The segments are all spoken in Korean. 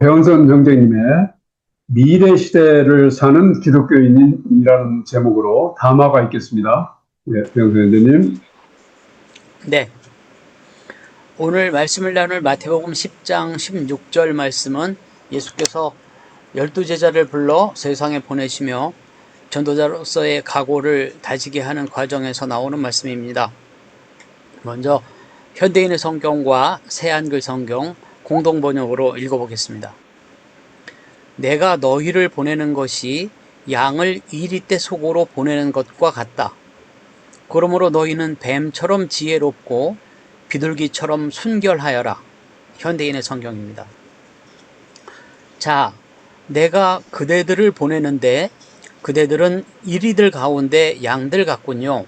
배원선 형제님의 미래 시대를 사는 기독교인이라는 제목으로 담화가 있겠습니다. 예, 배원선 형제님. 네, 오늘 말씀을 나눌 마태복음 10장 16절 말씀은 예수께서 12제자를 불러 세상에 보내시며 전도자로서의 각오를 다지게 하는 과정에서 나오는 말씀입니다. 먼저 현대인의 성경과 새한글 성경 공동 번역으로 읽어보겠습니다. 내가 너희를 보내는 것이 양을 이리떼 속으로 보내는 것과 같다. 그러므로 너희는 뱀처럼 지혜롭고 비둘기처럼 순결하여라. 현대인의 성경입니다. 자, 내가 그대들을 보내는데 그대들은 이리들 가운데 양들 같군요.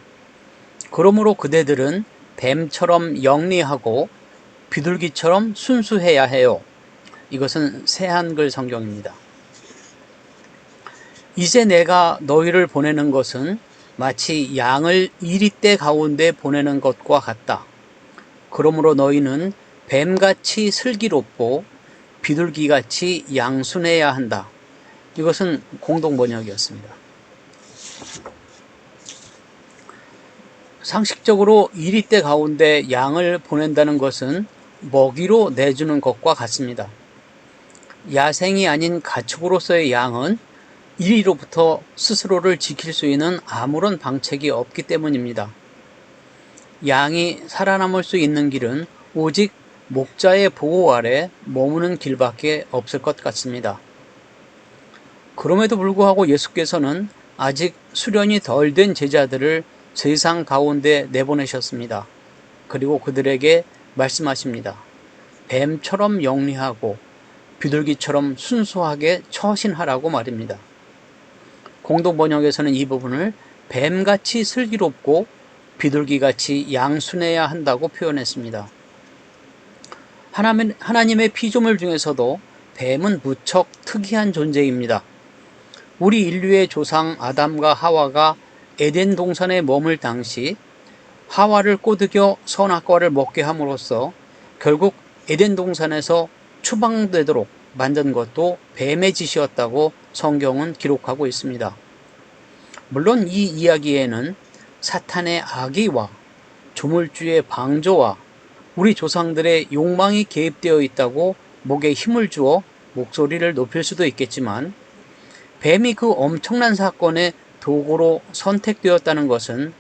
그러므로 그대들은 뱀처럼 영리하고 비둘기처럼 순수해야 해요. 이것은 새한글 성경입니다. 이제 내가 너희를 보내는 것은 마치 양을 이리떼 가운데 보내는 것과 같다. 그러므로 너희는 뱀같이 슬기롭고 비둘기같이 양순해야 한다. 이것은 공동번역이었습니다. 상식적으로 이리떼 가운데 양을 보낸다는 것은 먹이로 내주는 것과 같습니다. 야생이 아닌 가축으로서의 양은 이리로부터 스스로를 지킬 수 있는 아무런 방책이 없기 때문입니다. 양이 살아남을 수 있는 길은 오직 목자의 보호 아래 머무는 길밖에 없을 것 같습니다. 그럼에도 불구하고 예수께서는 아직 수련이 덜 된 제자들을 세상 가운데 내보내셨습니다. 그리고 그들에게 말씀하십니다. 뱀처럼 영리하고 비둘기처럼 순수하게 처신하라고 말입니다. 공동번역에서는 이 부분을 뱀같이 슬기롭고 비둘기같이 양순해야 한다고 표현했습니다. 하나님의 피조물 중에서도 뱀은 무척 특이한 존재입니다. 우리 인류의 조상 아담과 하와가 에덴 동산에 머물 당시 하와를 꼬드겨 선악과를 먹게 함으로써 결국 에덴 동산에서 추방되도록 만든 것도 뱀의 짓이었다고 성경은 기록하고 있습니다. 물론 이 이야기에는 사탄의 악의와 조물주의 방조와 우리 조상들의 욕망이 개입되어 있다고 목에 힘을 주어 목소리를 높일 수도 있겠지만 뱀이 그 엄청난 사건의 도구로 선택되었다는 것은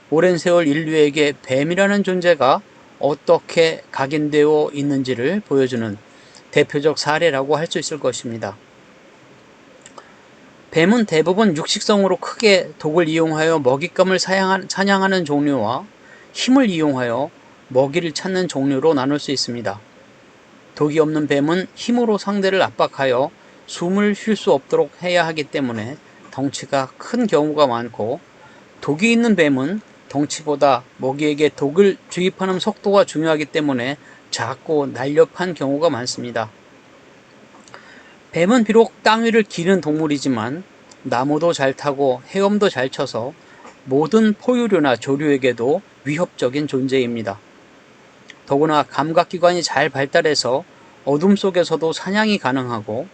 오랜 세월 인류에게 뱀이라는 존재가 어떻게 각인되어 있는지를 보여주는 대표적 사례라고 할 수 있을 것입니다. 뱀은 대부분 육식성으로 크게 독을 이용하여 먹잇감을 사냥하는 종류와 힘을 이용하여 먹이를 찾는 종류로 나눌 수 있습니다. 독이 없는 뱀은 힘으로 상대를 압박하여 숨을 쉴 수 없도록 해야 하기 때문에 덩치가 큰 경우가 많고, 독이 있는 뱀은 덩치보다 먹이에게 독을 주입하는 속도가 중요하기 때문에 작고 날렵한 경우가 많습니다. 뱀은 비록 땅 위를 기는 동물이지만 나무도 잘 타고 헤엄도 잘 쳐서 모든 포유류나 조류에게도 위협적인 존재입니다. 더구나 감각기관이 잘 발달해서 어둠 속에서도 사냥이 가능하고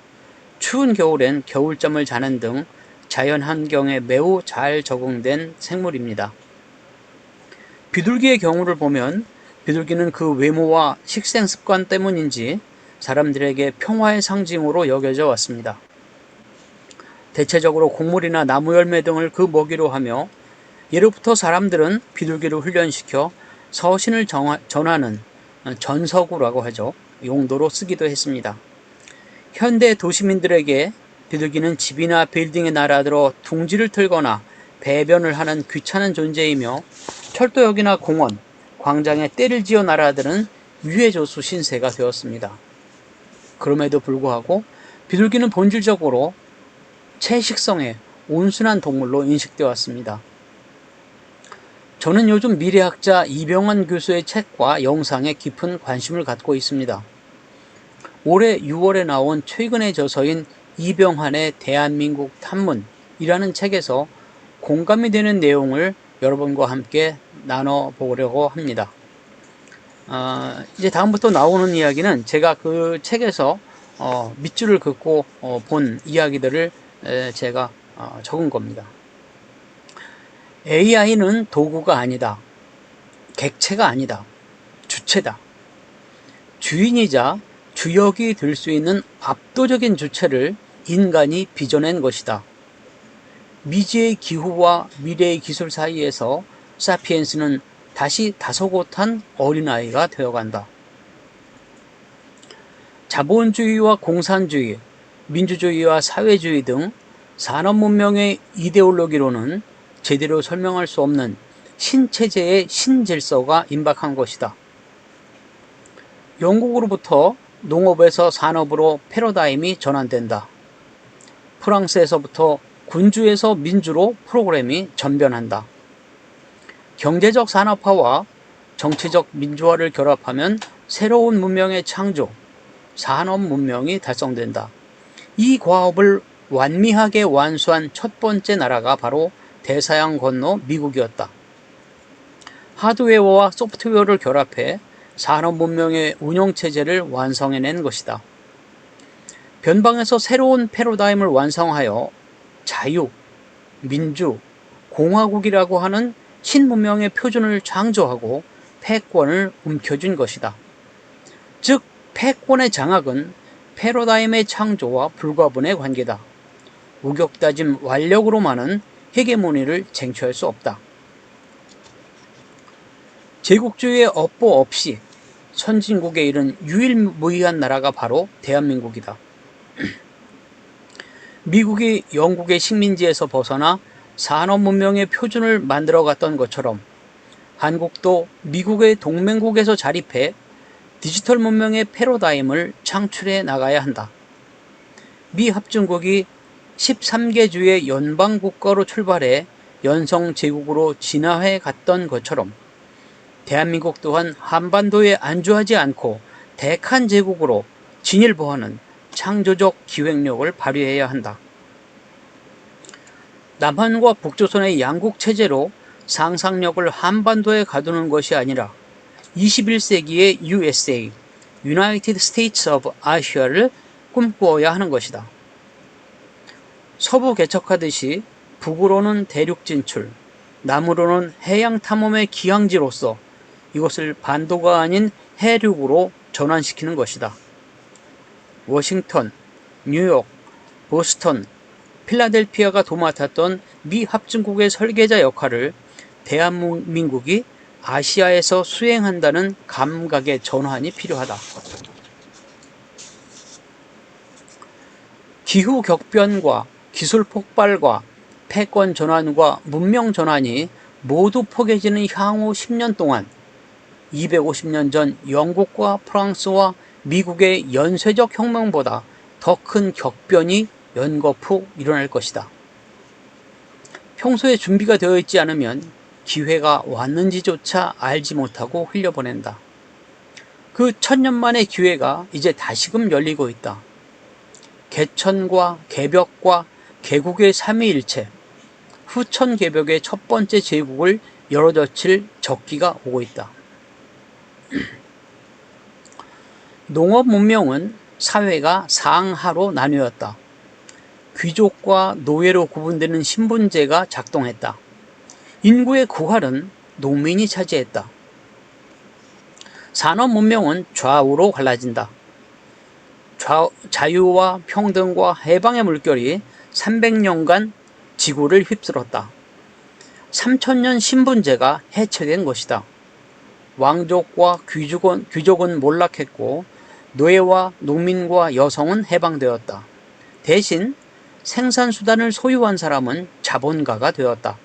추운 겨울엔 겨울잠을 자는 등 자연 환경에 매우 잘 적응된 생물입니다. 비둘기의 경우를 보면 비둘기는 그 외모와 식생 습관 때문인지 사람들에게 평화의 상징으로 여겨져 왔습니다. 대체적으로 곡물이나 나무 열매 등을 그 먹이로 하며 예로부터 사람들은 비둘기를 훈련시켜 서신을 전하는 전서구라고 하죠. 용도로 쓰기도 했습니다. 현대 도시민들에게 비둘기는 집이나 빌딩에 날아들어 둥지를 틀거나 배변을 하는 귀찮은 존재이며 철도역이나 공원, 광장에 떼를 지어 날아드는 유해조수 신세가 되었습니다. 그럼에도 불구하고 비둘기는 본질적으로 채식성의 온순한 동물로 인식되어 왔습니다. 저는 요즘 미래학자 이병헌 교수의 책과 영상에 깊은 관심을 갖고 있습니다. 올해 6월에 나온 최근의 저서인 이병헌의 대한민국 탐문이라는 책에서 공감이 되는 내용을 여러분과 함께 나눠보려고 합니다. 이제 다음부터 나오는 이야기는 제가 그 책에서 밑줄을 긋고 본 이야기들을 제가 적은 겁니다. AI는 도구가 아니다. 객체가 아니다. 주체다. 주인이자 주역이 될 수 있는 압도적인 주체를 인간이 빚어낸 것이다. 미지의 기후와 미래의 기술 사이에서 사피엔스는 다시 다소곳한 어린아이가 되어간다. 자본주의와 공산주의, 민주주의와 사회주의 등 산업문명의 이데올로기로는 제대로 설명할 수 없는 신체제의 신질서가 임박한 것이다. 영국으로부터 농업에서 산업으로 패러다임이 전환된다. 프랑스에서부터 군주에서 민주로 프로그램이 전변한다. 경제적 산업화와 정치적 민주화를 결합하면 새로운 문명의 창조, 산업 문명이 달성된다. 이 과업을 완미하게 완수한 첫 번째 나라가 바로 대서양 건너 미국이었다. 하드웨어와 소프트웨어를 결합해 산업 문명의 운영체제를 완성해낸 것이다. 변방에서 새로운 패러다임을 완성하여 자유, 민주, 공화국이라고 하는 신문명의 표준을 창조하고 패권을 움켜쥔 것이다. 즉, 패권의 장악은 패러다임의 창조와 불가분의 관계다. 우격다짐 완력으로만은 헤게모니를 쟁취할 수 없다. 제국주의의 업보 없이 선진국에 이른 유일무이한 나라가 바로 대한민국이다. 미국이 영국의 식민지에서 벗어나 산업문명의 표준을 만들어갔던 것처럼 한국도 미국의 동맹국에서 자립해 디지털 문명의 패러다임을 창출해 나가야 한다. 미 합중국이 13개 주의 연방국가로 출발해 연성제국으로 진화해 갔던 것처럼 대한민국 또한 한반도에 안주하지 않고 대칸 제국으로 진일보하는 창조적 기획력을 발휘해야 한다. 남한과 북조선의 양국체제로 상상력을 한반도에 가두는 것이 아니라 21세기의 USA, United States of Asia를 꿈꾸어야 하는 것이다. 서부 개척하듯이 북으로는 대륙 진출, 남으로는 해양 탐험의 기항지로서 이것을 반도가 아닌 해륙으로 전환시키는 것이다. 워싱턴, 뉴욕, 보스턴, 필라델피아가 도맡았던 미 합중국의 설계자 역할을 대한민국이 아시아에서 수행한다는 감각의 전환이 필요하다. 기후 격변과 기술 폭발과 패권 전환과 문명 전환이 모두 포개지는 향후 10년 동안 250년 전 영국과 프랑스와 미국의 연쇄적 혁명보다 더 큰 격변이 연거푸 일어날 것이다. 평소에 준비가 되어 있지 않으면 기회가 왔는지조차 알지 못하고 흘려보낸다. 그 천년만의 기회가 이제 다시금 열리고 있다. 개천과 개벽과 개국의 삼위일체, 후천개벽의 첫 번째 제국을 열어젖힐 적기가 오고 있다. 농업 문명은 사회가 상하로 나뉘었다. 귀족과 노예로 구분되는 신분제가 작동했다. 인구의 구할은 농민이 차지했다. 산업 문명은 좌우로 갈라진다. 자유와 평등과 해방의 물결이 300년간 지구를 휩쓸었다. 3000년 신분제가 해체된 것이다. 왕족과 귀족은 몰락했고 노예와 농민과 여성은 해방되었다. 대신 생산수단을 소유한 사람은 자본가가 되었다.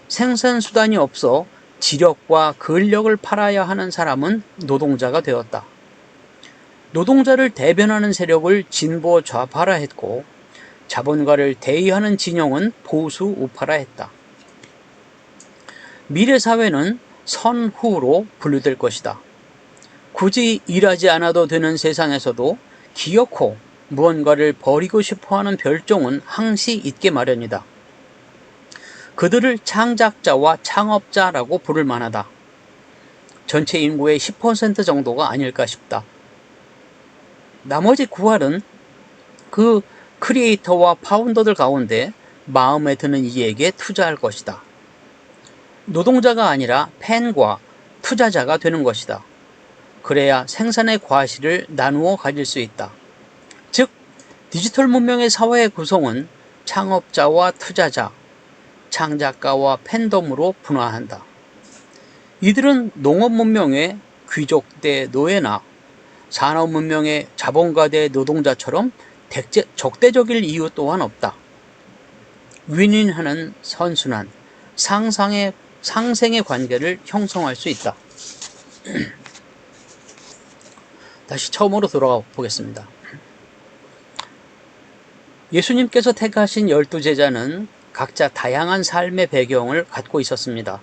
생산수단이 없어 지력과 근력을 팔아야 하는 사람은 노동자가 되었다. 노동자를 대변하는 세력을 진보 좌파라 했고 자본가를 대의하는 진영은 보수 우파라 했다. 미래 사회는 선후로 분류될 것이다. 굳이 일하지 않아도 되는 세상에서도 기어코 무언가를 버리고 싶어하는 별종은 항시 있게 마련이다. 그들을 창작자와 창업자라고 부를 만하다. 전체 인구의 10% 정도가 아닐까 싶다. 나머지 9할은 그 크리에이터와 파운더들 가운데 마음에 드는 이에게 투자할 것이다. 노동자가 아니라 팬과 투자자가 되는 것이다. 그래야 생산의 과실을 나누어 가질 수 있다. 즉, 디지털 문명의 사회의 구성은 창업자와 투자자, 창작가와 팬덤으로 분화한다. 이들은 농업 문명의 귀족 대 노예나 산업 문명의 자본가 대 노동자처럼 적대적일 이유 또한 없다. 윈윈하는 선순환, 상생의 관계를 형성할 수 있다. 다시 처음으로 돌아가 보겠습니다. 예수님께서 택하신 12제자는 각자 다양한 삶의 배경을 갖고 있었습니다.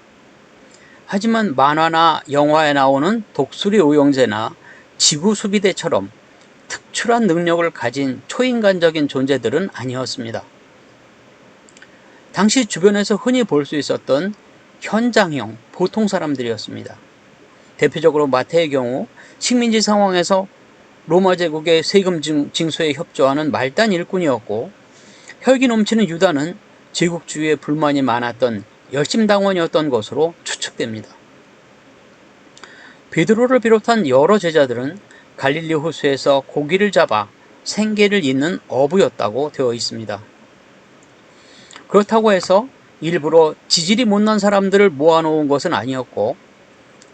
하지만 만화나 영화에 나오는 독수리 오영재나 지구수비대처럼 특출한 능력을 가진 초인간적인 존재들은 아니었습니다. 당시 주변에서 흔히 볼 수 있었던 현장형 보통 사람들이었습니다. 대표적으로 마태의 경우 식민지 상황에서 로마 제국의 세금 징수에 협조하는 말단 일꾼이었고, 혈기 넘치는 유다는 제국주의에 불만이 많았던 열심당원이었던 것으로 추측됩니다. 베드로를 비롯한 여러 제자들은 갈릴리 호수에서 고기를 잡아 생계를 잇는 어부였다고 되어 있습니다. 그렇다고 해서 일부러 지질이 못난 사람들을 모아놓은 것은 아니었고,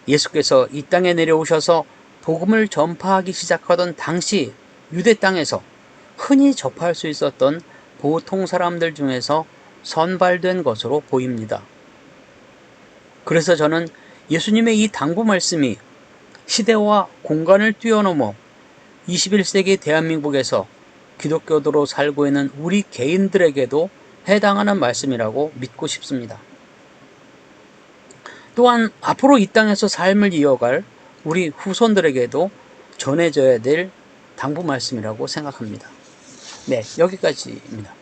예수께서 이 땅에 내려오셔서 복음을 전파하기 시작하던 당시 유대 땅에서 흔히 접할 수 있었던 보통 사람들 중에서 선발된 것으로 보입니다. 그래서 저는 예수님의 이 당부 말씀이 시대와 공간을 뛰어넘어 21세기 대한민국에서 기독교도로 살고 있는 우리 개인들에게도 해당하는 말씀이라고 믿고 싶습니다. 또한 앞으로 이 땅에서 삶을 이어갈 우리 후손들에게도 전해져야 될 당부 말씀이라고 생각합니다. 네, 여기까지입니다.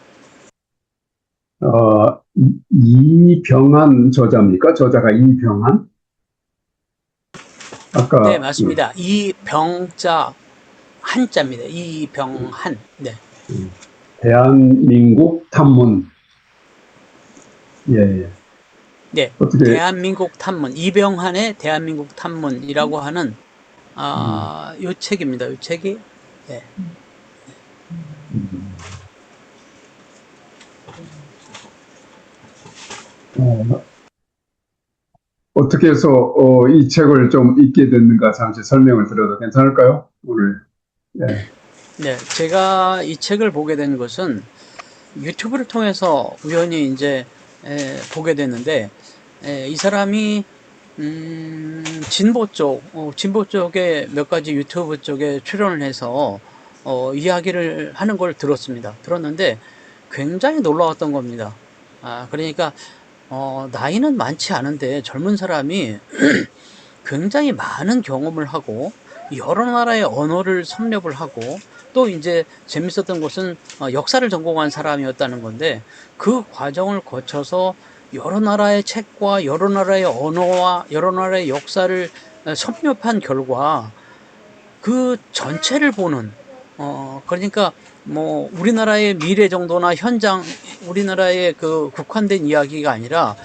이병한 저자입니까? 저자가 이병한? 아까 네, 맞습니다. 이병자 한자입니다. 이병한. 네. 대한민국 탐문. 예. 네. 어떻게 대한민국 탐문. 이병한의 대한민국 탐문이라고 하는 요 책입니다. 요 책이 네. 어떻게 해서 이 책을 좀 읽게 됐는가 잠시 설명을 드려도 괜찮을까요? 오늘. 예. 네, 제가 이 책을 보게 된 것은 유튜브를 통해서 우연히 이제 보게 됐는데, 이 사람이 진보 쪽에 몇 가지 유튜브 쪽에 출연을 해서 이야기를 하는 걸 들었습니다. 들었는데 굉장히 놀라웠던 겁니다. 그러니까 나이는 많지 않은데 젊은 사람이 굉장히 많은 경험을 하고 여러 나라의 언어를 섭렵을 하고, 또 이제 재밌었던 것은 역사를 전공한 사람이었다는 건데, 그 과정을 거쳐서 여러 나라의 책과 여러 나라의 언어와 여러 나라의 역사를 섭렵한 결과 그 전체를 보는, 그러니까 뭐 우리나라의 미래 정도나 현장, 우리나라의 그 국한된 이야기가 아니라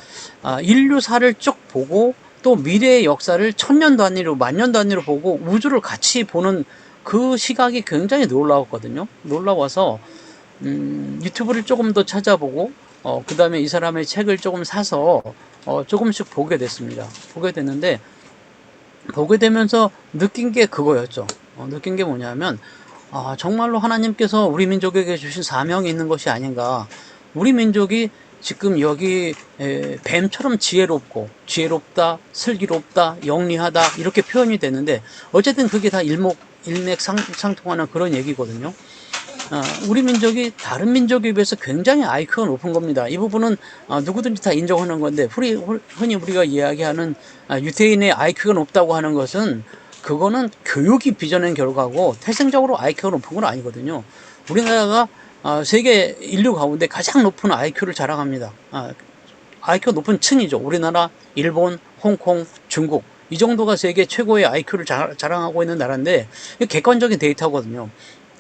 인류사를 쭉 보고 또 미래의 역사를 천년 단위로, 만년 단위로 보고 우주를 같이 보는 그 시각이 굉장히 놀라웠거든요. 놀라워서 유튜브를 조금 더 찾아보고 그 다음에 이 사람의 책을 조금 사서 조금씩 보게 됐습니다. 보게 됐는데, 보게 되면서 느낀 게 그거였죠. 느낀 게 뭐냐면 정말로 하나님께서 우리 민족에게 주신 사명이 있는 것이 아닌가. 우리 민족이 지금 여기 뱀처럼 지혜롭다, 슬기롭다, 영리하다 이렇게 표현이 되는데, 어쨌든 그게 다 일맥상통하는 그런 얘기거든요. 우리 민족이 다른 민족에 비해서 굉장히 IQ가 높은 겁니다. 이 부분은 누구든지 다 인정하는 건데, 흔히 우리가 이야기하는 유태인의 IQ가 높다고 하는 것은 그거는 교육이 빚어낸 결과고 태생적으로 IQ가 높은 건 아니거든요. 우리나라가 세계 인류 가운데 가장 높은 IQ를 자랑합니다. IQ가 높은 층이죠. 우리나라, 일본, 홍콩, 중국 이 정도가 세계 최고의 IQ를 자랑하고 있는 나라인데, 이게 객관적인 데이터거든요.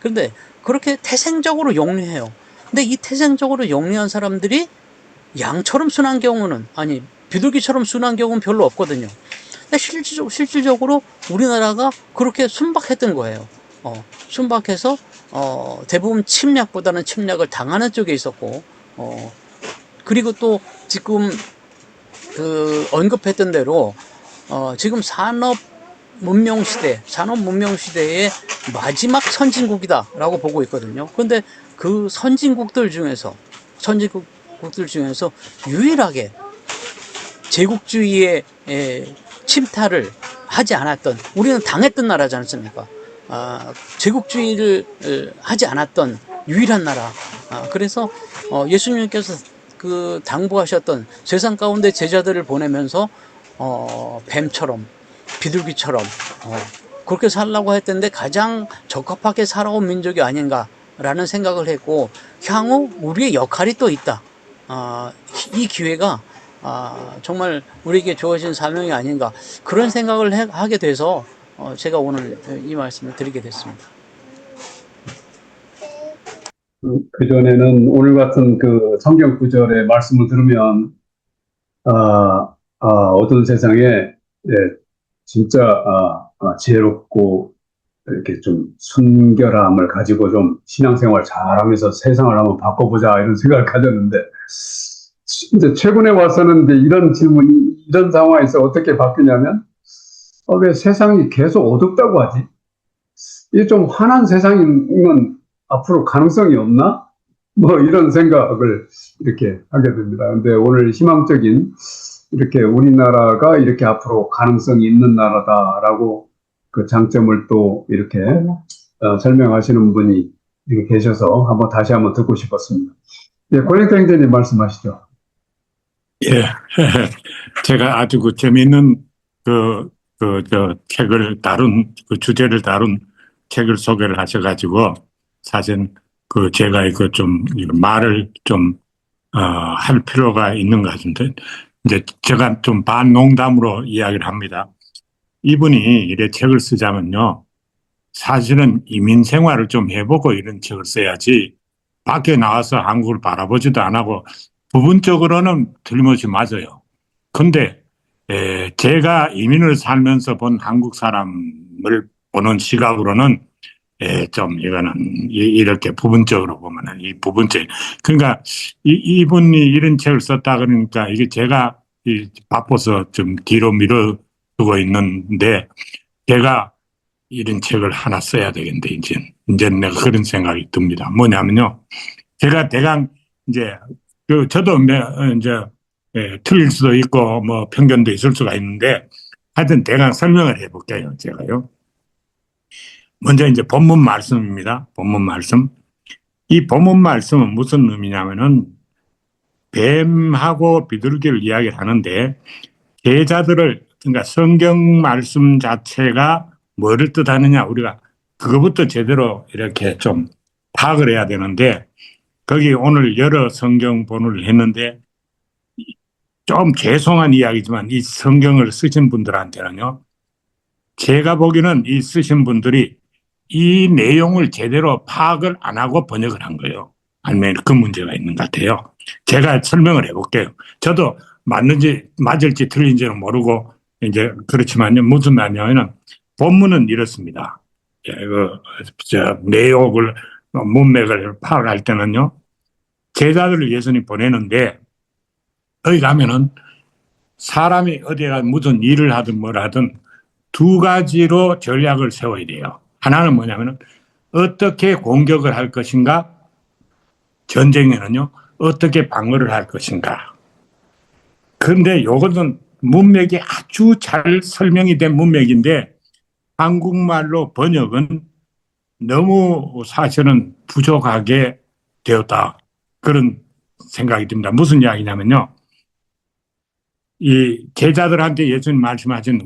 그런데 그렇게 태생적으로 영리해요. 근데 이 태생적으로 영리한 사람들이 양처럼 순한 경우는, 아니, 비둘기처럼 순한 경우는 별로 없거든요. 근데 실질적으로 우리나라가 그렇게 순박했던 거예요. 순박해서, 대부분 침략보다는 침략을 당하는 쪽에 있었고, 그리고 또 지금 언급했던 대로, 지금 산업 문명 시대의 마지막 선진국이다라고 보고 있거든요. 그런데 그 선진국들 중에서 유일하게 제국주의의 침탈을 하지 않았던, 우리는 당했던 나라지 않습니까? 제국주의를 하지 않았던 유일한 나라. 그래서 예수님께서 그 당부하셨던 세상 가운데 제자들을 보내면서 뱀처럼, 비둘기처럼 그렇게 살라고 했던데 가장 적합하게 살아온 민족이 아닌가라는 생각을 했고, 향후 우리의 역할이 또 있다. 이 기회가 정말 우리에게 주어진 사명이 아닌가, 그런 생각을 하게 돼서 제가 오늘 이 말씀을 드리게 됐습니다. 그전에는 오늘 같은 그 성경 구절의 말씀을 들으면, 어떤 세상에, 예, 진짜, 지혜롭고, 이렇게 좀 순결함을 가지고 좀 신앙생활 잘하면서 세상을 한번 바꿔보자, 이런 생각을 가졌는데, 이제 최근에 와서는 이제 이런 질문이, 이런 상황에서 어떻게 바뀌냐면, 왜 세상이 계속 어둡다고 하지? 이게 좀 환한 세상이면 앞으로 가능성이 없나? 뭐 이런 생각을 이렇게 하게 됩니다. 근데 오늘 희망적인, 이렇게 우리나라가 이렇게 앞으로 가능성이 있는 나라다라고 그 장점을 또 이렇게 설명하시는 분이 이렇게 계셔서 다시 한번 듣고 싶었습니다. 예, 권영태 형제님 말씀하시죠. 예, 제가 아주 그 재미있는 책을 다룬, 그 주제를 다룬 책을 소개를 하셔가지고, 사실 제가 이거 좀, 말을 좀, 할 필요가 있는 것 같은데, 이제 제가 좀 반농담으로 이야기를 합니다. 이분이 이래 책을 쓰자면요, 사실은 이민 생활을 좀 해보고 이런 책을 써야지, 밖에 나와서 한국을 바라보지도 안 하고, 부분적으로는 틀림없이 맞아요. 근데 제가 이민을 살면서 본 한국 사람을 보는 시각으로는 좀 이거는 이렇게 부분적으로 보면은 이 부분적, 그러니까 이분이 이런 책을 썼다 그러니까 이게 제가 바빠서 좀 뒤로 미뤄두고 있는데, 제가 이런 책을 하나 써야 되겠는데 이제 내가 그런 생각이 듭니다. 뭐냐면요, 제가 대강 이제 저도 이제 틀릴 수도 있고 뭐 편견도 있을 수가 있는데, 하여튼 대강 설명을 해볼게요. 제가요. 먼저 이제 본문 말씀입니다. 본문 말씀. 이 본문 말씀은 무슨 의미냐면은 뱀하고 비둘기를 이야기를 하는데, 제자들을, 그러니까 성경 말씀 자체가 뭐를 뜻하느냐, 우리가 그거부터 제대로 이렇게 좀 파악을 해야 되는데, 거기 오늘 여러 성경 본을 했는데, 좀 죄송한 이야기지만 이 성경을 쓰신 분들한테는요, 제가 보기에는 이 쓰신 분들이 이 내용을 제대로 파악을 안 하고 번역을 한 거예요. 아니면 그 문제가 있는 것 같아요. 제가 설명을 해볼게요. 저도 맞을지 틀린지는 모르고 이제 그렇지만요, 무슨 말이냐면 본문은 이렇습니다. 내용을, 문맥을 파악할 때는요, 제자들을 예수님 보내는데, 거기 가면은 사람이 어디가 무슨 일을 하든 뭘 하든 두 가지로 전략을 세워야 돼요. 하나는 뭐냐면은 어떻게 공격을 할 것인가, 전쟁에는요 어떻게 방어를 할 것인가. 그런데 이것은 문맥이 아주 잘 설명이 된 문맥인데, 한국말로 번역은 너무 사실은 부족하게 되었다, 그런 생각이 듭니다. 무슨 이야기냐면요, 이 제자들한테 예수님 말씀하신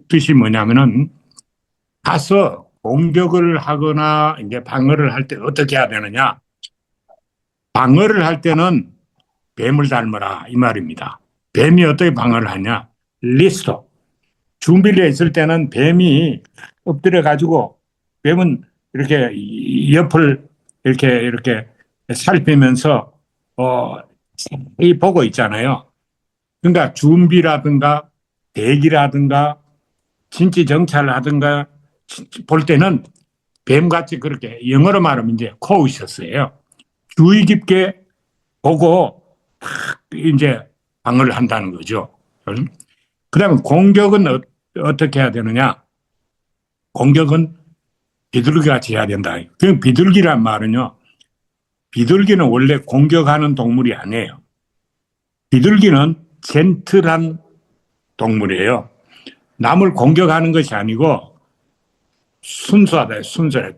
뜻이 뭐냐면은, 가서 공격을 하거나 이제 방어를 할 때 어떻게 해야 되느냐. 방어를 할 때는 뱀을 닮아라, 이 말입니다. 뱀이 어떻게 방어를 하냐? 리스토. 준비되어 있을 때는 뱀이 엎드려 가지고 뱀은 이렇게 옆을 이렇게 살피면서 이 보고 있잖아요. 그러니까 준비라든가 대기라든가 진지 정찰을 하든가 볼 때는 뱀같이 그렇게 영어로 말하면 이제 코우셔스예요. 주의 깊게 보고 탁 이제 방어를 한다는 거죠. 그다음에 공격은 어떻게 해야 되느냐? 공격은 비둘기같이 해야 된다. 그 비둘기란 말은요. 비둘기는 원래 공격하는 동물이 아니에요. 비둘기는 젠틀한 동물이에요. 남을 공격하는 것이 아니고 순수하다, 순수해.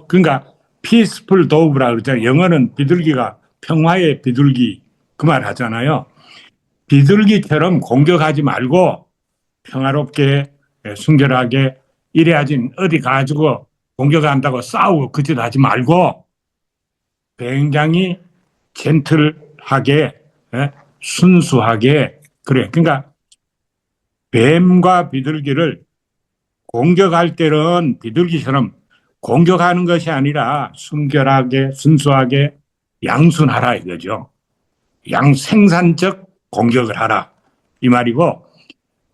그러니까 peaceful dove라 그러잖아요. 영어는 비둘기가 평화의 비둘기 그 말 하잖아요. 비둘기처럼 공격하지 말고 평화롭게 순결하게 이래야지 어디 가지고 공격한다고 싸우고 그 짓 하지 말고 굉장히 젠틀하게 순수하게 그래. 그러니까 뱀과 비둘기를 공격할 때는 비둘기처럼 공격하는 것이 아니라 순결하게 순수하게 양순하라 이거죠. 양생산적 공격을 하라 이 말이고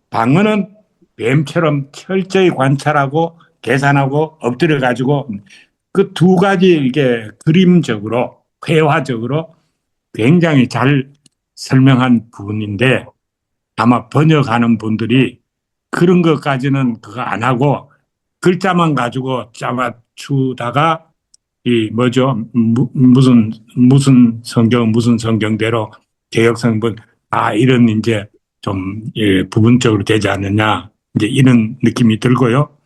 방어는 뱀처럼 철저히 관찰하고 계산하고 엎드려 가지고 그 두 가지 이게 그림적으로 회화적으로 굉장히 잘 설명한 부분인데 아마 번역하는 분들이 그런 것까지는 그거 안 하고 글자만 가지고 짜맞추다가 이 뭐죠 무슨 성경대로 개혁성분 이런 이제 좀 부분적으로 되지 않느냐 이제 이런 느낌이 들고요.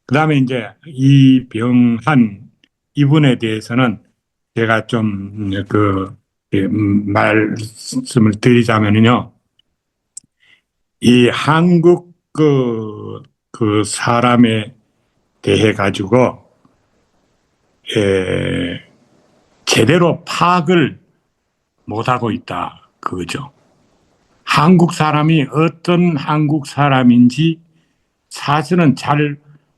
그다음에 이제 이병한 이분에 대해서는 제가 좀 말씀을 드리자면요. 이 한국 그 사람에 대해 가지고 제대로 파악을 못하고 있다 그거죠. 한국 사람이 어떤 한국 사람인지 사실은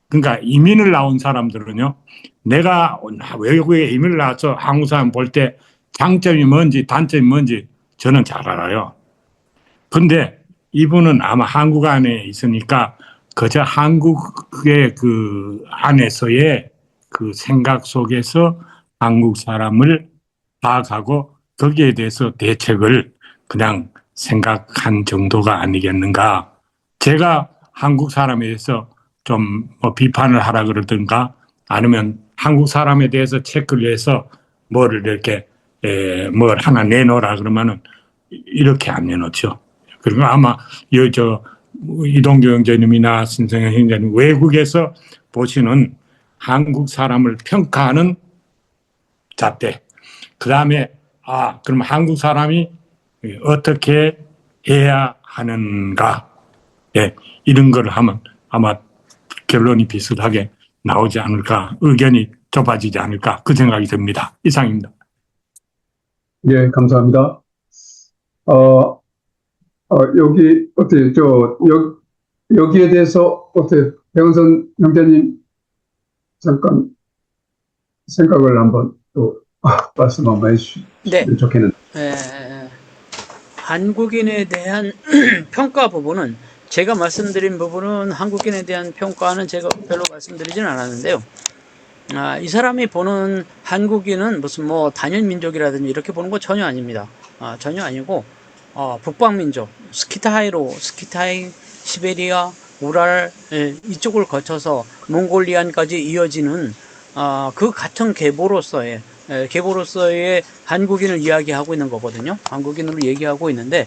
그러니까 이민을 나온 사람들은요. 내가 외국에 이민을 나와서 한국 사람 볼 때 장점이 뭔지 단점이 뭔지 저는 잘 알아요. 근데 이분은 아마 한국 안에 있으니까 그저 한국의 그 안에서의 그 생각 속에서 한국 사람을 파악하고 거기에 대해서 대책을 그냥 생각한 정도가 아니겠는가. 제가 한국 사람에 대해서 좀 뭐 비판을 하라 그러든가 아니면 한국 사람에 대해서 체크를 해서 뭐를 이렇게 뭘 하나 내놓으라 그러면은 이렇게 안 내놓죠. 그리고 아마 이동규 형제님이나 신성현 형제님 외국에서 보시는 한국 사람을 평가하는 잣대. 그 다음에 그럼 한국 사람이 어떻게 해야 하는가. 이런 걸 하면 아마 결론이 비슷하게 나오지 않을까, 의견이 좁아지지 않을까, 그 생각이 듭니다. 이상입니다. 예, 감사합니다. 여기, 여기에 대해서, 배은선 형제님, 잠깐, 생각을 한번 또, 말씀 한번 해주시면 좋겠는데. 한국인에 대한 평가 부분은 제가 말씀드린 부분은 한국인에 대한 평가는 제가 별로 말씀드리지는 않았는데요. 이 사람이 보는 한국인은 무슨 뭐 단일민족이라든지 이렇게 보는 거 전혀 아닙니다. 전혀 아니고 북방민족, 스키타이, 시베리아, 우랄 이쪽을 거쳐서 몽골리안까지 이어지는 그 같은 계보로서의 한국인을 이야기하고 있는 거거든요. 한국인으로 얘기하고 있는데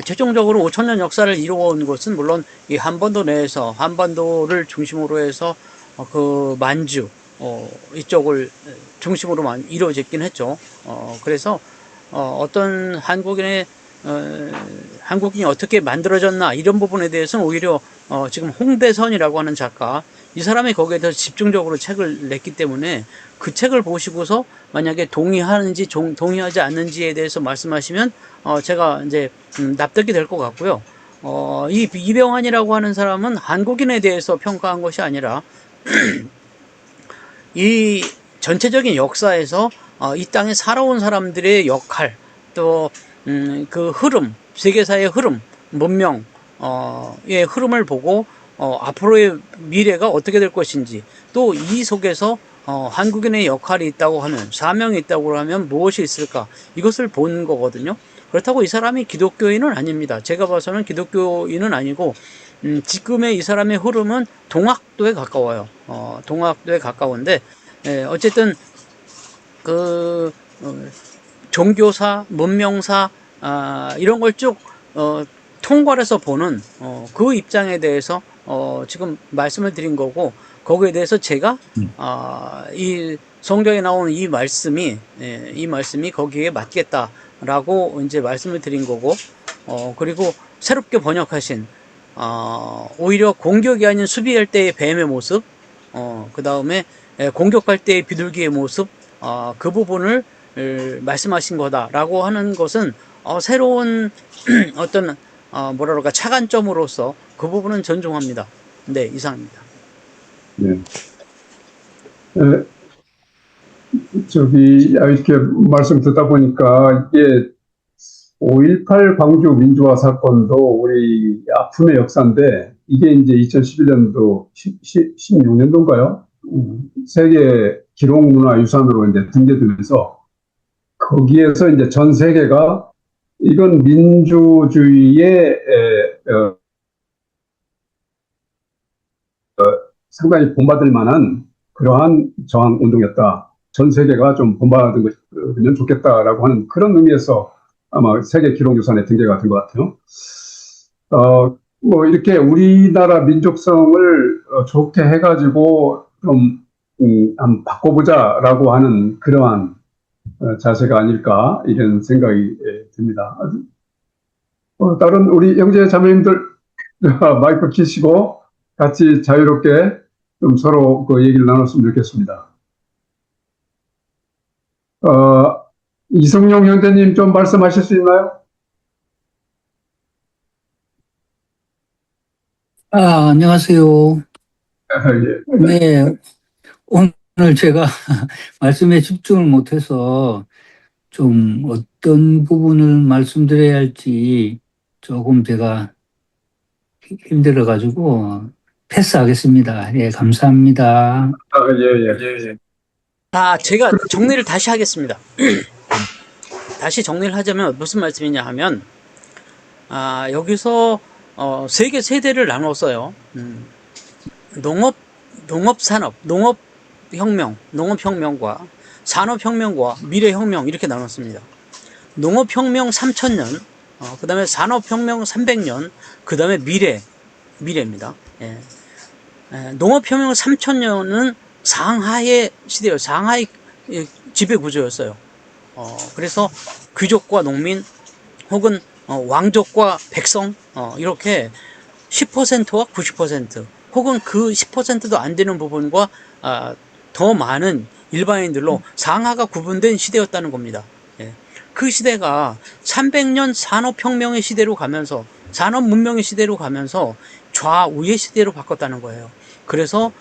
최종적으로 5,000년 역사를 이루어온 것은 물론 이 한반도 내에서 한반도를 중심으로 해서 그 만주 이쪽을 중심으로만 이루어졌긴 했죠. 그래서 어떤 한국인이 어떻게 만들어졌나 이런 부분에 대해서는 오히려 지금 홍대선이라고 하는 작가 이 사람이 거기에 대해서 집중적으로 책을 냈기 때문에 그 책을 보시고서 만약에 동의하는지 동의하지 않는지에 대해서 말씀하시면 제가 이제 납득이 될 것 같고요. 이 이병환이라고 하는 사람은 한국인에 대해서 평가한 것이 아니라 이 전체적인 역사에서 이 땅에 살아온 사람들의 역할, 또 그 흐름, 세계사의 흐름, 문명, 의 흐름을 보고 앞으로의 미래가 어떻게 될 것인지, 또 이 속에서 한국인의 역할이 있다고 하면, 사명이 있다고 하면 무엇이 있을까, 이것을 본 거거든요. 그렇다고 이 사람이 기독교인은 아닙니다. 제가 봐서는 기독교인은 아니고 지금의 이 사람의 흐름은 동학도에 가까워요. 동학도에 가까운데, 어쨌든 그 종교사, 문명사, 이런 걸 쭉 통괄해서 보는 그 입장에 대해서 지금 말씀을 드린 거고, 거기에 대해서 제가 이 성경에 나오는 이 말씀이 거기에 맞겠다라고 이제 말씀을 드린 거고, 그리고 새롭게 번역하신 오히려 공격이 아닌 수비할 때의 뱀의 모습, 그 다음에 공격할 때의 비둘기의 모습, 그 부분을 말씀하신 거다라고 하는 것은 새로운 어떤 뭐라 그럴까, 차관점으로서 그 부분은 존중합니다. 네, 이상입니다. 네. 이렇게 말씀 듣다 보니까 이게 5.18 광주 민주화 사건도 우리 아픔의 역사인데, 이게 이제 2011년도, 16년도인가요? 세계 기록문화유산으로 이제 등재되면서, 거기에서 이제 전 세계가 이건 민주주의의 상당히 본받을 만한 그러한 저항 운동이었다. 전 세계가 좀 본받은 것이면 좋겠다라고 하는 그런 의미에서 아마 세계 기록유산에 등재가 된 것 같아요. 뭐 이렇게 우리나라 민족성을 좋게 해가지고 좀 한번 바꿔보자라고 하는 그러한 자세가 아닐까, 이런 생각이 듭니다. 다른 우리 형제 자매님들 마이크 키시고 같이 자유롭게 좀 서로 그 얘기를 나눴으면 좋겠습니다. 이성용 형제님 좀 말씀하실 수 있나요? 안녕하세요. 예. 네, 오늘 제가 말씀에 집중을 못해서 좀 어떤 부분을 말씀드려야 할지 조금 제가 힘들어가지고 패스하겠습니다. 예, 감사합니다. 예. 제가 정리를 다시 하겠습니다. 다시 정리를 하자면 무슨 말씀이냐 하면, 여기서 세계 세대를 나눴어요. 농업산업, 농업혁명과 산업혁명과 미래혁명, 이렇게 나눴습니다. 농업혁명 3000년, 그 다음에 산업혁명 300년, 그 다음에 미래입니다. 예. 농업혁명 3000년은 상하이의 시대예요. 상하이 지배구조였어요. 그래서 귀족과 농민, 혹은 왕족과 백성, 이렇게 10%와 90%, 혹은 그 10%도 안 되는 부분과 더 많은 일반인들로 상하가 구분된 시대였다는 겁니다. 예. 그 시대가 300년 산업혁명의 시대로 가면서, 산업문명의 시대로 가면서 좌우의 시대로 바꿨다는 거예요. 그래서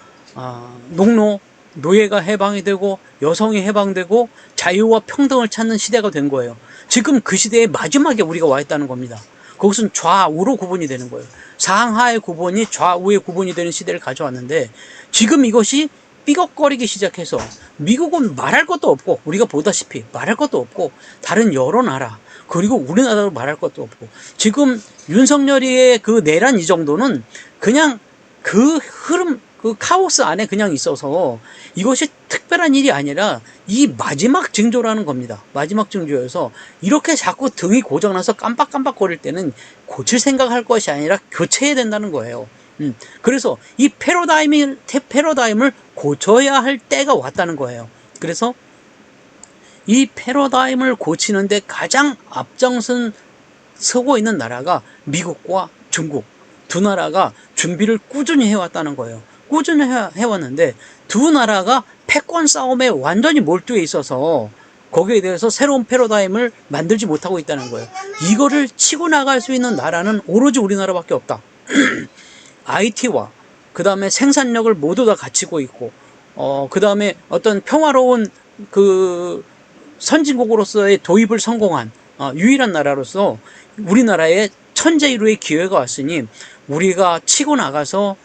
노예가 해방이 되고 여성이 해방되고 자유와 평등을 찾는 시대가 된 거예요. 지금 그 시대의 마지막에 우리가 와 있다는 겁니다. 거기서는 좌우로 구분이 되는 거예요. 상하의 구분이 좌우의 구분이 되는 시대를 가져왔는데, 지금 이것이 삐걱거리기 시작해서 미국은 말할 것도 없고, 우리가 보다시피 말할 것도 없고, 다른 여러 나라, 그리고 우리나라도 말할 것도 없고, 지금 윤석열이의 그 내란 이 정도는 그냥 그 흐름, 그 카오스 안에 그냥 있어서 이것이 특별한 일이 아니라 이 마지막 징조라는 겁니다. 마지막 징조여서 이렇게 자꾸 등이 고장나서 깜빡깜빡거릴 때는 고칠 생각할 것이 아니라 교체해야 된다는 거예요. 그래서 이 패러다임을 고쳐야 할 때가 왔다는 거예요. 그래서 이 패러다임을 고치는데 가장 앞장선 서고 있는 나라가 미국과 중국, 두 나라가 준비를 꾸준히 해왔다는 거예요. 꾸준히 해왔는데 두 나라가 패권 싸움에 완전히 몰두해 있어서 거기에 대해서 새로운 패러다임을 만들지 못하고 있다는 거예요. 이거를 치고 나갈 수 있는 나라는 오로지 우리나라밖에 없다. IT와 그 다음에 생산력을 모두 다 갖추고 있고, 그 다음에 어떤 평화로운 그 선진국으로서의 도입을 성공한 유일한 나라로서 우리나라에 천재일우의 기회가 왔으니 우리가 치고 나가서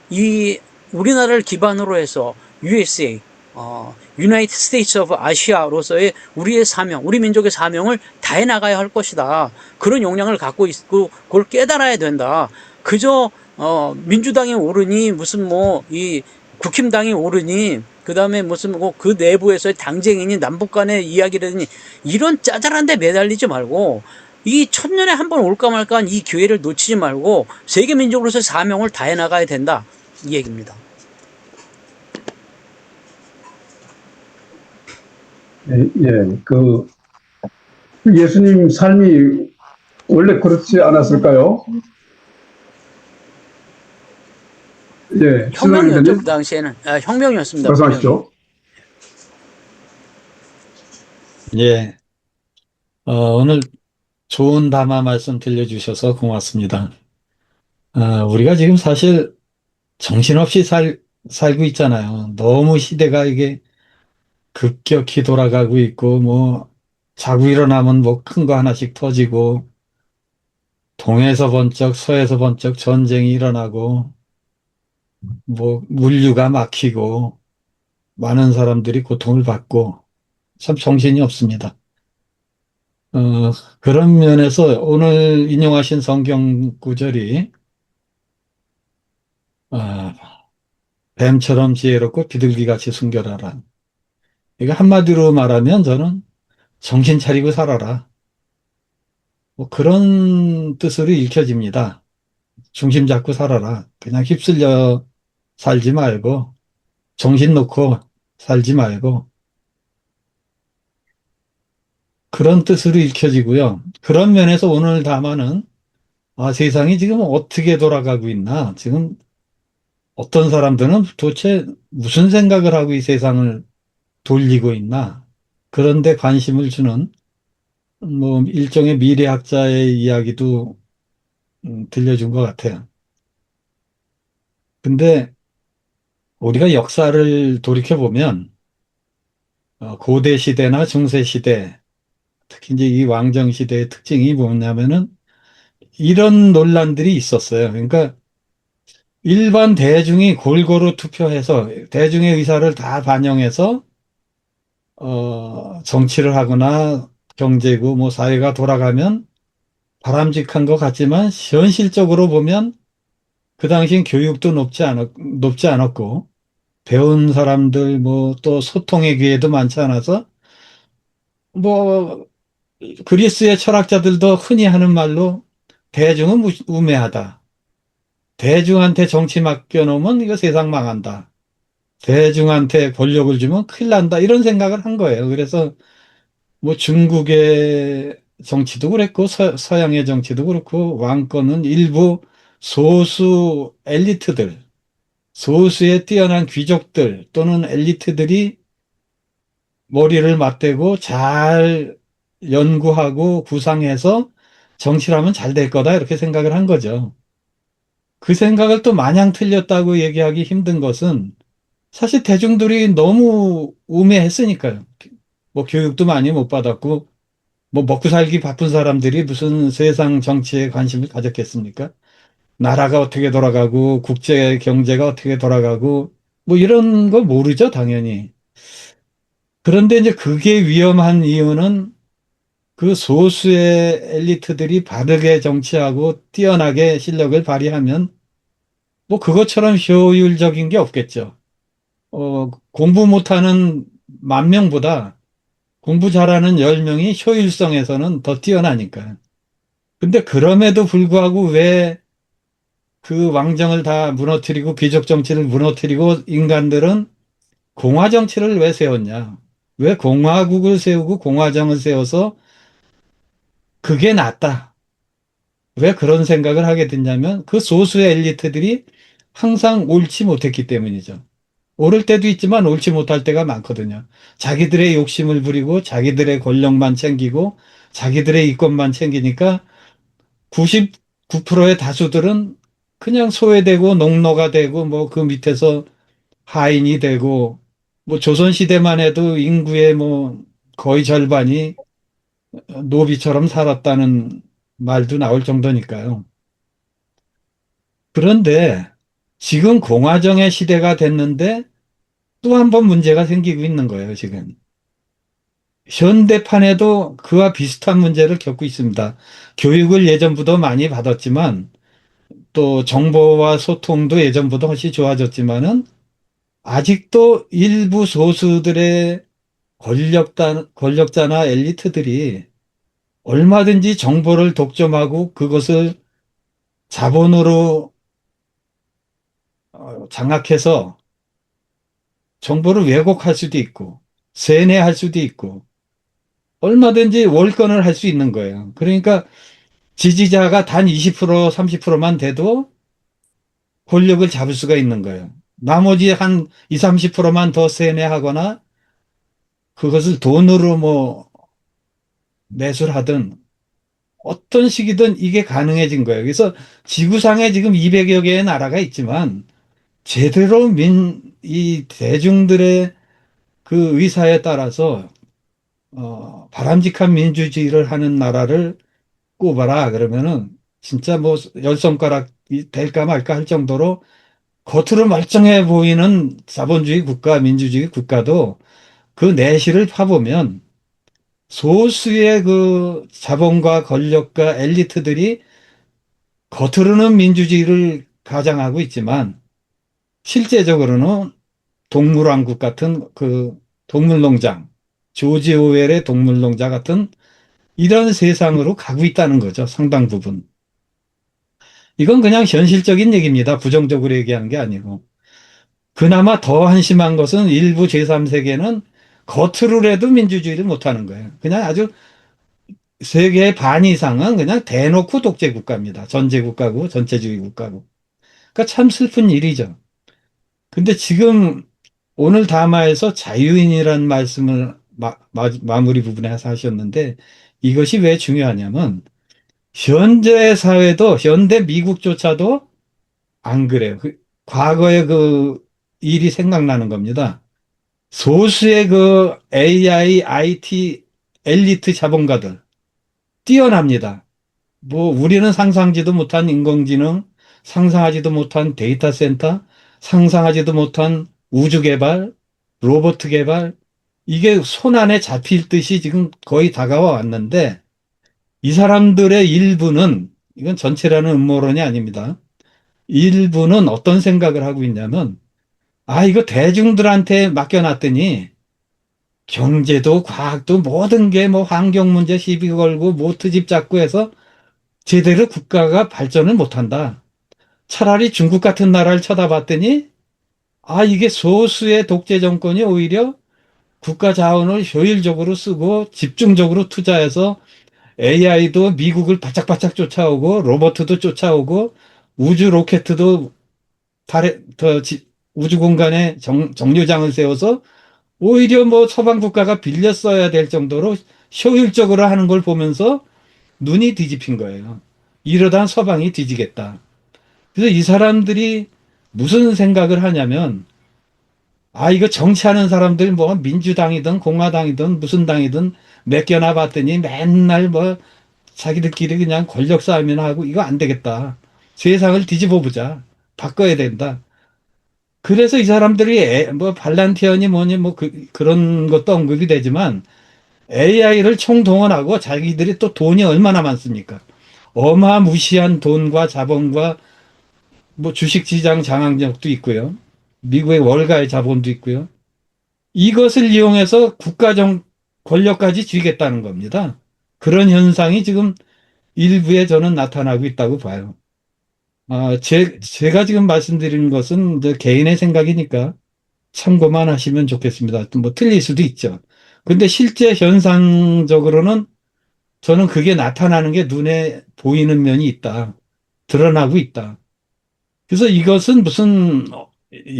이 우리나라를 기반으로 해서 USA, United States of Asia로서의 우리의 사명, 우리 민족의 사명을 다해 나가야 할 것이다. 그런 역량을 갖고 있고 그걸 깨달아야 된다. 그저 민주당이 오르니 무슨 뭐 이 국힘당이 오르니 그 다음에 무슨 뭐 그 내부에서의 당쟁이니 남북 간의 이야기라니 이런 짜잘한 데 매달리지 말고 이 천년에 한 번 올까 말까 한 이 기회를 놓치지 말고 세계 민족으로서의 사명을 다해 나가야 된다. 이 얘기입니다. 예, 예수님 삶이 원래 그렇지 않았을까요? 예, 혁명이었죠. 그 당시에는. 혁명이었습니다. 말씀하시죠. 예, 오늘 좋은 담화 말씀 들려주셔서 고맙습니다. 우리가 지금 사실 정신없이 살고 있잖아요. 너무 시대가 이게 급격히 돌아가고 있고, 뭐, 자고 일어나면 뭐 큰 거 하나씩 터지고, 동에서 번쩍, 서에서 번쩍 전쟁이 일어나고, 뭐, 물류가 막히고, 많은 사람들이 고통을 받고, 참 정신이 없습니다. 그런 면에서 오늘 인용하신 성경 구절이, 아, 뱀처럼 지혜롭고 비둘기같이 순결하라. 이거 한마디로 말하면 저는 정신 차리고 살아라. 뭐 그런 뜻으로 읽혀집니다. 중심 잡고 살아라. 그냥 휩쓸려 살지 말고, 정신 놓고 살지 말고, 그런 뜻으로 읽혀지고요. 그런 면에서 오늘 담화는, 세상이 지금 어떻게 돌아가고 있나? 지금 어떤 사람들은 도대체 무슨 생각을 하고 이 세상을 돌리고 있나? 그런데 관심을 주는 뭐 일종의 미래학자의 이야기도 들려준 것 같아요. 근데 우리가 역사를 돌이켜보면 고대 시대나 중세 시대, 특히 이제 이 왕정 시대의 특징이 뭐냐면은 이런 논란들이 있었어요. 그러니까 일반 대중이 골고루 투표해서 대중의 의사를 다 반영해서 정치를 하거나 경제고 뭐 사회가 돌아가면 바람직한 것 같지만 현실적으로 보면 그 당시엔 교육도 높지 않았고 배운 사람들 뭐 또 소통의 기회도 많지 않아서 뭐 그리스의 철학자들도 흔히 하는 말로 대중은 우매하다. 대중한테 정치 맡겨놓으면 이거 세상 망한다. 대중한테 권력을 주면 큰일 난다. 이런 생각을 한 거예요. 그래서 뭐 중국의 정치도 그랬고 서양의 정치도 그렇고 왕권은 일부 소수 엘리트들, 소수의 뛰어난 귀족들 또는 엘리트들이 머리를 맞대고 잘 연구하고 구상해서 정치를 하면 잘 될 거다 이렇게 생각을 한 거죠. 그 생각을 또 마냥 틀렸다고 얘기하기 힘든 것은 사실 대중들이 너무 우매했으니까요. 뭐 교육도 많이 못 받았고 뭐 먹고 살기 바쁜 사람들이 무슨 세상 정치에 관심을 가졌겠습니까? 나라가 어떻게 돌아가고 국제 경제가 어떻게 돌아가고 뭐 이런 걸 모르죠, 당연히. 그런데 이제 그게 위험한 이유는 그 소수의 엘리트들이 바르게 정치하고 뛰어나게 실력을 발휘하면 뭐 그것처럼 효율적인 게 없겠죠. 공부 못하는 10,000명보다 공부 잘하는 10명이 효율성에서는 더 뛰어나니까. 근데 그럼에도 불구하고 왜 그 왕정을 다 무너뜨리고 귀족 정치를 무너뜨리고 인간들은 공화 정치를 왜 세웠냐? 왜 공화국을 세우고 공화정을 세워서 그게 낫다. 왜 그런 생각을 하게 됐냐면 그 소수의 엘리트들이 항상 옳지 못했기 때문이죠. 옳을 때도 있지만 옳지 못할 때가 많거든요. 자기들의 욕심을 부리고 자기들의 권력만 챙기고 자기들의 이권만 챙기니까 99%의 다수들은 그냥 소외되고 농노가 되고 뭐 그 밑에서 하인이 되고 뭐 조선시대만 해도 인구의 뭐 거의 절반이 노비처럼 살았다는 말도 나올 정도니까요. 그런데 지금 공화정의 시대가 됐는데 또 한 번 문제가 생기고 있는 거예요, 지금. 현대판에도 그와 비슷한 문제를 겪고 있습니다. 교육을 예전보다 많이 받았지만 또 정보와 소통도 예전보다 훨씬 좋아졌지만은 아직도 일부 소수들의 권력자나 엘리트들이 얼마든지 정보를 독점하고 그것을 자본으로 장악해서 정보를 왜곡할 수도 있고 세뇌할 수도 있고 얼마든지 월권을 할 수 있는 거예요. 그러니까 지지자가 단 20%, 30%만 돼도 권력을 잡을 수가 있는 거예요. 나머지 한 20, 30%만 더 세뇌하거나 그것을 돈으로 뭐 매수하든 어떤 식이든 이게 가능해진 거예요. 그래서 지구상에 지금 200여 개의 나라가 있지만 제대로 이 대중들의 그 의사에 따라서 바람직한 민주주의를 하는 나라를 꼽아라 그러면은 진짜 뭐 열 손가락이 될까 말까 할 정도로 겉으로 멀쩡해 보이는 자본주의 국가, 민주주의 국가도 그 내실을 파보면 소수의 그 자본과 권력과 엘리트들이 겉으로는 민주주의를 가장하고 있지만 실제적으로는 동물왕국 같은 그 동물농장, 조지 오웰의 동물농장 같은 이런 세상으로 가고 있다는 거죠. 상당 부분. 이건 그냥 현실적인 얘기입니다. 부정적으로 얘기하는 게 아니고. 그나마 더 한심한 것은 일부 제3세계는 겉으로라도 민주주의를 못하는 거예요. 그냥 아주 세계의 반 이상은 그냥 대놓고 독재 국가입니다. 전제 국가고 전체주의 국가고. 그러니까 참 슬픈 일이죠. 근데 지금 오늘 담화에서 자유인이라는 말씀을 마무리 부분에 하셨는데 이것이 왜 중요하냐면 현재 사회도 현대 미국조차도 안 그래요. 과거의 그 일이 생각나는 겁니다. 소수의 그 AI, IT 엘리트 자본가들 뛰어납니다. 뭐 우리는 상상하지도 못한 인공지능, 상상하지도 못한 데이터 센터, 상상하지도 못한 우주 개발, 로봇 개발 이게 손안에 잡힐 듯이 지금 거의 다가와 왔는데 이 사람들의 일부는 이건 전체라는 음모론이 아닙니다. 일부는 어떤 생각을 하고 있냐면 아 이거 대중들한테 맡겨놨더니 경제도 과학도 모든 게 뭐 환경 문제 시비 걸고 뭐 트집 잡고 해서 제대로 국가가 발전을 못한다. 차라리 중국 같은 나라를 쳐다봤더니 아 이게 소수의 독재 정권이 오히려 국가 자원을 효율적으로 쓰고 집중적으로 투자해서 AI도 미국을 바짝바짝 쫓아오고 로버트도 쫓아오고 우주 로켓도 우주 공간에 정류장을 세워서 오히려 뭐 서방 국가가 빌려 써야 될 정도로 효율적으로 하는 걸 보면서 눈이 뒤집힌 거예요. 이러다 서방이 뒤지겠다. 그래서 이 사람들이 무슨 생각을 하냐면 아 이거 정치하는 사람들 뭐 민주당이든 공화당이든 무슨 당이든 맡겨놔 봤더니 맨날 뭐 자기들끼리 그냥 권력 싸움이나 하고 이거 안 되겠다. 세상을 뒤집어 보자. 바꿔야 된다. 그래서 이 사람들이 뭐 발란티언이 뭐니 뭐 그런 것도 언급이 되지만 AI를 총동원하고 자기들이 또 돈이 얼마나 많습니까? 어마무시한 돈과 자본과 뭐 주식시장 장악력도 있고요. 미국의 월가의 자본도 있고요. 이것을 이용해서 국가정 권력까지 쥐겠다는 겁니다. 그런 현상이 지금 일부에 저는 나타나고 있다고 봐요. 제가 지금 말씀드리는 것은 이제 개인의 생각이니까 참고만 하시면 좋겠습니다. 뭐 틀릴 수도 있죠. 근데 실제 현상적으로는 저는 그게 나타나는 게 눈에 보이는 면이 있다. 드러나고 있다. 그래서 이것은 무슨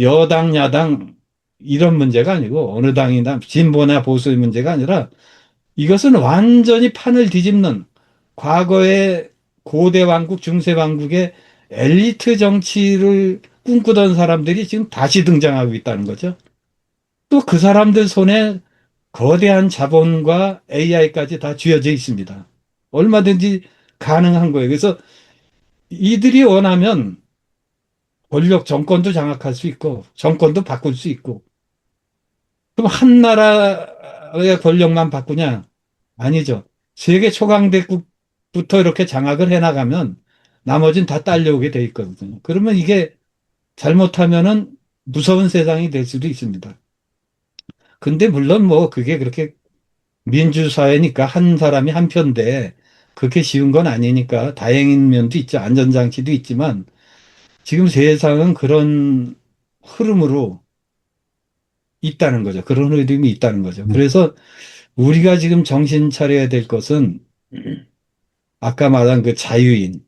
여당, 야당 이런 문제가 아니고 어느 당이나 진보나 보수의 문제가 아니라 이것은 완전히 판을 뒤집는 과거의 고대 왕국, 중세 왕국의 엘리트 정치를 꿈꾸던 사람들이 지금 다시 등장하고 있다는 거죠. 또 그 사람들 손에 거대한 자본과 AI까지 다 쥐어져 있습니다. 얼마든지 가능한 거예요. 그래서 이들이 원하면 권력 정권도 장악할 수 있고 정권도 바꿀 수 있고 그럼 한 나라의 권력만 바꾸냐? 아니죠. 세계 초강대국부터 이렇게 장악을 해나가면 나머지는 다 딸려오게 돼 있거든요. 그러면 이게 잘못하면은 무서운 세상이 될 수도 있습니다. 근데 물론 뭐 그게 그렇게 민주사회니까 한 사람이 한 표인데 그렇게 쉬운 건 아니니까 다행인 면도 있죠. 안전장치도 있지만 지금 세상은 그런 흐름으로 있다는 거죠. 그런 흐름이 있다는 거죠. 그래서 우리가 지금 정신 차려야 될 것은 아까 말한 그 자유인.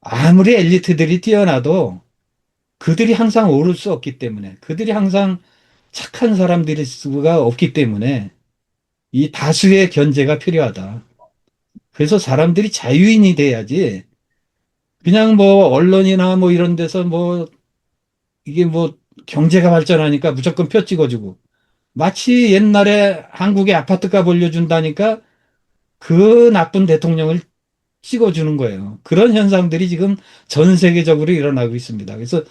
아무리 엘리트들이 뛰어나도 그들이 항상 오를 수 없기 때문에 그들이 항상 착한 사람들일 수가 없기 때문에 이 다수의 견제가 필요하다. 그래서 사람들이 자유인이 돼야지 그냥 뭐 언론이나 뭐 이런 데서 뭐 이게 뭐 경제가 발전하니까 무조건 표 찍어주고 마치 옛날에 한국의 아파트값 올려준다니까 그 나쁜 대통령을 찍어주는 거예요. 그런 현상들이 지금 전 세계적으로 일어나고 있습니다. 그래서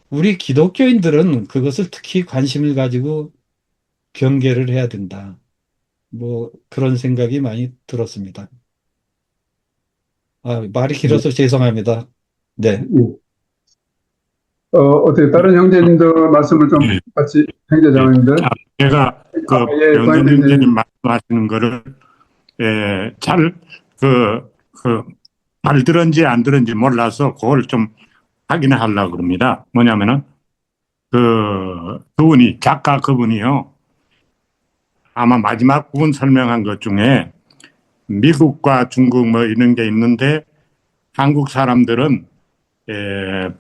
우리 기독교인들은 그것을 특히 관심을 가지고 경계를 해야 된다. 뭐 그런 생각이 많이 들었습니다. 말이 길어서 죄송합니다. 네. 어떻게 다른 형제님들 말씀을 좀 예. 같이 형제자매님들 제가 그 예, 변호인 고인님. 형제님 말씀하시는 거를 잘 잘 들은지 안 들은지 몰라서 그걸 좀 확인을 하려고 그럽니다. 뭐냐면은 그분이 작가 그분이요. 아마 마지막 부분 설명한 것 중에 미국과 중국 뭐 이런 게 있는데 한국 사람들은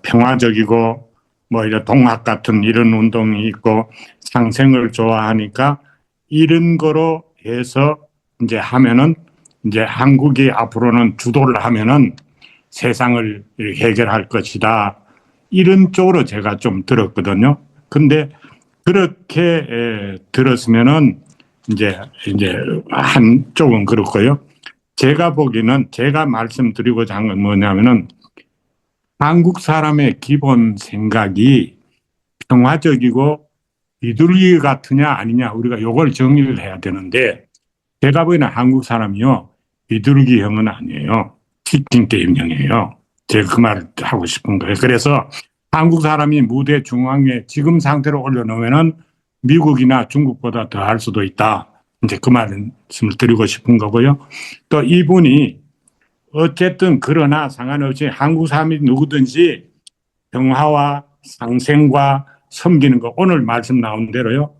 평화적이고 뭐 이런 동학 같은 이런 운동이 있고 상생을 좋아하니까 이런 거로 해서 이제 하면은 이제 한국이 앞으로는 주도를 하면은 세상을 해결할 것이다. 이런 쪽으로 제가 좀 들었거든요. 근데 그렇게 들었으면은 이제 한쪽은 그렇고요. 제가 보기에는 제가 말씀드리고자 한 건 뭐냐면은 한국 사람의 기본 생각이 평화적이고 비둘기 같으냐 아니냐 우리가 요걸 정리를 해야 되는데 제가 보기에는 한국 사람이요 비둘기형은 아니에요. 치킨 게임형이에요. 제가 그 말을 하고 싶은 거예요. 그래서 한국 사람이 무대 중앙에 지금 상태로 올려놓으면은 미국이나 중국보다 더 할 수도 있다. 이제 그 말씀을 드리고 싶은 거고요. 또 이분이 어쨌든 그러나 상관없이 한국 사람이 누구든지 평화와 상생과 섬기는 거 오늘 말씀 나온 대로요.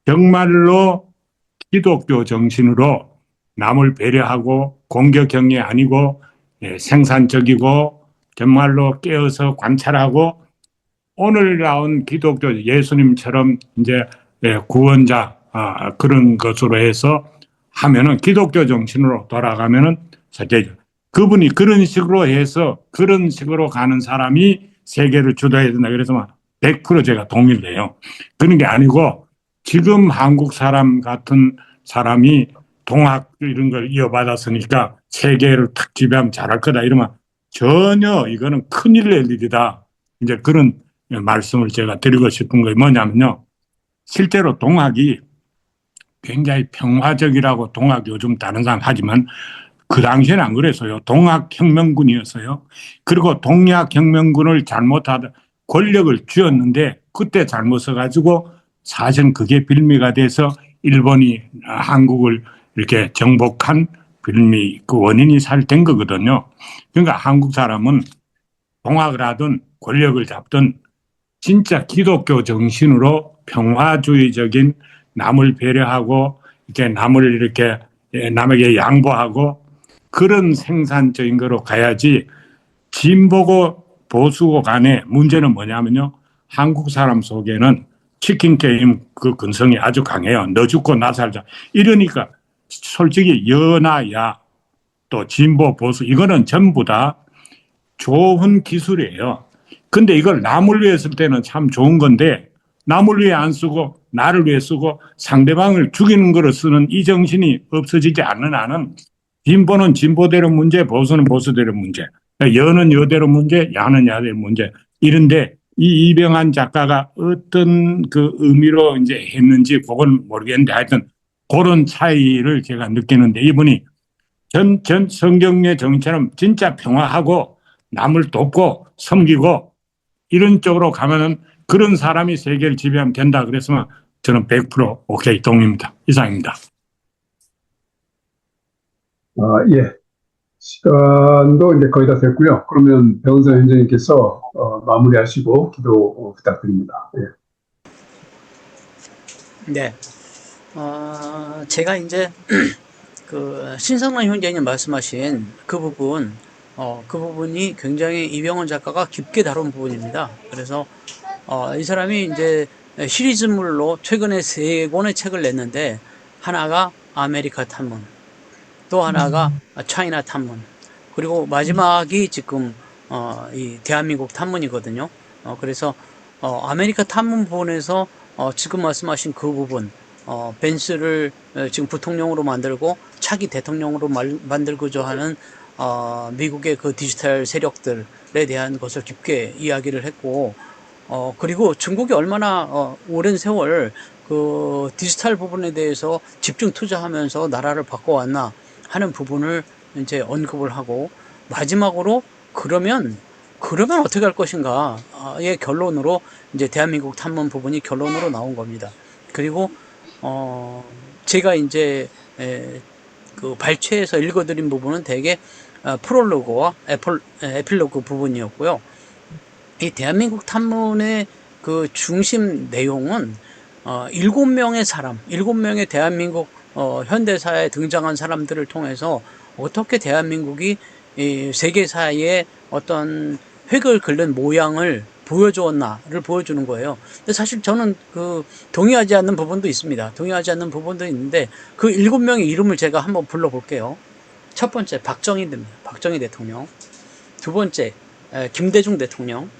정말로 기독교 정신으로 남을 배려하고 공격형이 아니고 생산적이고 정말로 깨어서 관찰하고 오늘 나온 기독교 예수님처럼 이제 구원자 그런 것으로 해서 하면은 기독교 정신으로 돌아가면은 사실 그분이 그런 식으로 해서 그런 식으로 가는 사람이 세계를 주도해야 된다. 그래서 100% 제가 동의를 해요. 그런 게 아니고 지금 한국 사람 같은 사람이 동학 이런 걸 이어받았으니까 세계를 탁 지배하면 잘할 거다 이러면 전혀 이거는 큰일 날 일이다. 이제 그런 말씀을 제가 드리고 싶은 게 뭐냐면요. 실제로 동학이 굉장히 평화적이라고 동학 요즘 다른 사람 하지만 그 당시에는 안 그랬어요. 동학혁명군이었어요. 그리고 동학혁명군을 잘못하다 권력을 쥐었는데 그때 잘못 써가지고 사실은 그게 빌미가 돼서 일본이 한국을 이렇게 정복한 빌미 그 원인이 사실 된 거거든요. 그러니까 한국 사람은 동학을 하든 권력을 잡든 진짜 기독교 정신으로 평화주의적인 남을 배려하고 이렇게 남을 이렇게 남에게 양보하고 그런 생산적인 거로 가야지 진보고 보수고 간에 문제는 뭐냐면요. 한국 사람 속에는 치킨 게임 그 근성이 아주 강해요. 너 죽고 나 살자. 이러니까 솔직히 여나 또 진보 보수 이거는 전부 다 좋은 기술이에요. 근데 이걸 남을 위해 쓸 때는 참 좋은 건데 남을 위해 안 쓰고 나를 위해 쓰고 상대방을 죽이는 거로 쓰는 이 정신이 없어지지 않는 한은 진보는 진보대로 문제, 보수는 보수대로 문제, 여는 여대로 문제, 야는 야대로 문제 이런데 이 이병환 작가가 어떤 그 의미로 이제 했는지 그건 모르겠는데 하여튼 그런 차이를 제가 느끼는데 이분이 전 성경의 정의처럼 진짜 평화하고 남을 돕고 섬기고 이런 쪽으로 가면은 그런 사람이 세계를 지배하면 된다 그랬으면 저는 100% 오케이 동의입니다. 이상입니다. 예. 시간도 이제 거의 다 됐고요. 그러면 배은선 현재님께서 마무리하시고 기도 부탁드립니다. 예. 네. 제가 이제 그 신성란 형제님 말씀하신 그 부분, 그 부분이 굉장히 이병헌 작가가 깊게 다룬 부분입니다. 그래서 이 사람이 이제 시리즈물로 최근에 3권의 책을 냈는데 하나가 아메리카 탐문, 또 하나가 차이나 탐문, 그리고 마지막이 지금 이 대한민국 탐문이거든요. 그래서 아메리카 탐문 부분에서 지금 말씀하신 그 부분, 벤스를 지금 부통령으로 만들고 차기 대통령으로 만들고자 하는 미국의 그 디지털 세력들에 대한 것을 깊게 이야기를 했고, 그리고 중국이 얼마나 오랜 세월 그 디지털 부분에 대해서 집중 투자하면서 나라를 바꿔왔나 하는 부분을 이제 언급을 하고, 마지막으로 그러면 어떻게 할 것인가의 결론으로 이제 대한민국 탐문 부분이 결론으로 나온 겁니다. 그리고 제가 이제 그 발췌해서 읽어드린 부분은 대개 프롤로그와 에필로그 부분이었고요. 이 대한민국 탐문의 그 중심 내용은 7명의 사람, 7명의 대한민국 현대사에 등장한 사람들을 통해서 어떻게 대한민국이 이 세계사의 어떤 획을 긋는 모양을 보여주었나를 보여주는 거예요. 근데 사실 저는 그 동의하지 않는 부분도 있습니다. 동의하지 않는 부분도 있는데 그 7명의 이름을 제가 한번 불러볼게요. 첫 번째 박정희입니다. 박정희 대통령. 두 번째 김대중 대통령.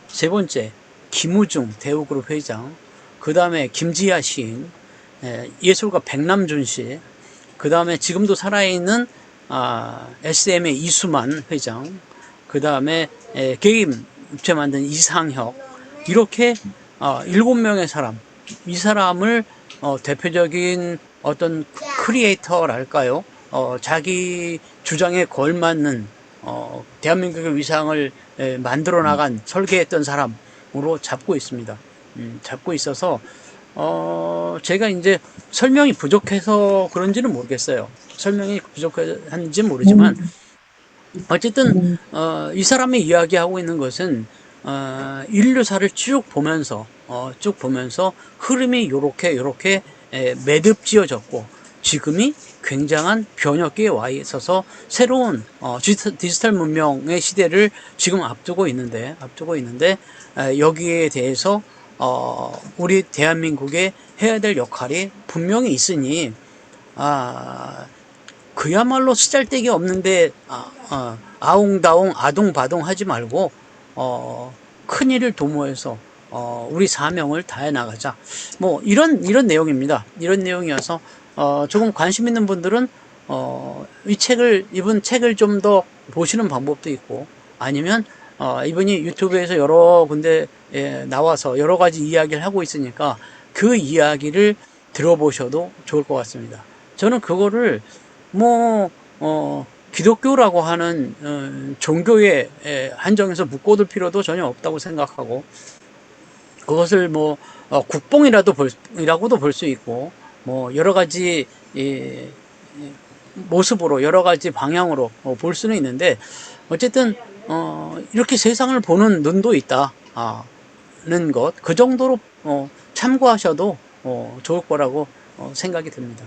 세 번째 김우중 대우그룹 회장. 그 다음에 김지하 시인, 예술가 백남준 씨. 그 다음에 지금도 살아있는 SM의 이수만 회장. 그 다음에 게임 업체 만든 이상혁. 이렇게 7명의 사람, 이 사람을 대표적인 어떤 크리에이터랄까요? 자기 주장에 걸맞는 대한민국의 위상을 만들어 나간 설계했던 사람으로 잡고 있습니다. 잡고 있어서 제가 이제 설명이 부족해서 그런지는 모르겠어요. 설명이 부족한지는 모르지만 어쨌든 이 사람이 이야기하고 있는 것은 인류사를 쭉 보면서 흐름이 요렇게 매듭지어졌고 지금이 굉장한 변혁기에 와 있어서 새로운 디지털 문명의 시대를 지금 앞두고 있는데 여기에 대해서 우리 대한민국에 해야 될 역할이 분명히 있으니 그야말로 쓰잘데기 없는데 아웅다웅 아둥바둥 하지 말고 큰 일을 도모해서 우리 사명을 다해 나가자. 뭐 이런 내용입니다. 이런 내용이어서 조금 관심 있는 분들은 이분 책을 좀 더 보시는 방법도 있고, 아니면 이분이 유튜브에서 여러 군데 나와서 여러 가지 이야기를 하고 있으니까 그 이야기를 들어보셔도 좋을 것 같습니다. 저는 그거를 기독교라고 하는 종교에 한정해서 묶어둘 필요도 전혀 없다고 생각하고, 그것을 국뽕이라고도 볼 수 있고, 여러 가지 모습으로 여러 가지 방향으로 볼 수는 있는데, 어쨌든 이렇게 세상을 보는 눈도 있다는 것, 그 정도로 참고하셔도 좋을 거라고 생각이 듭니다.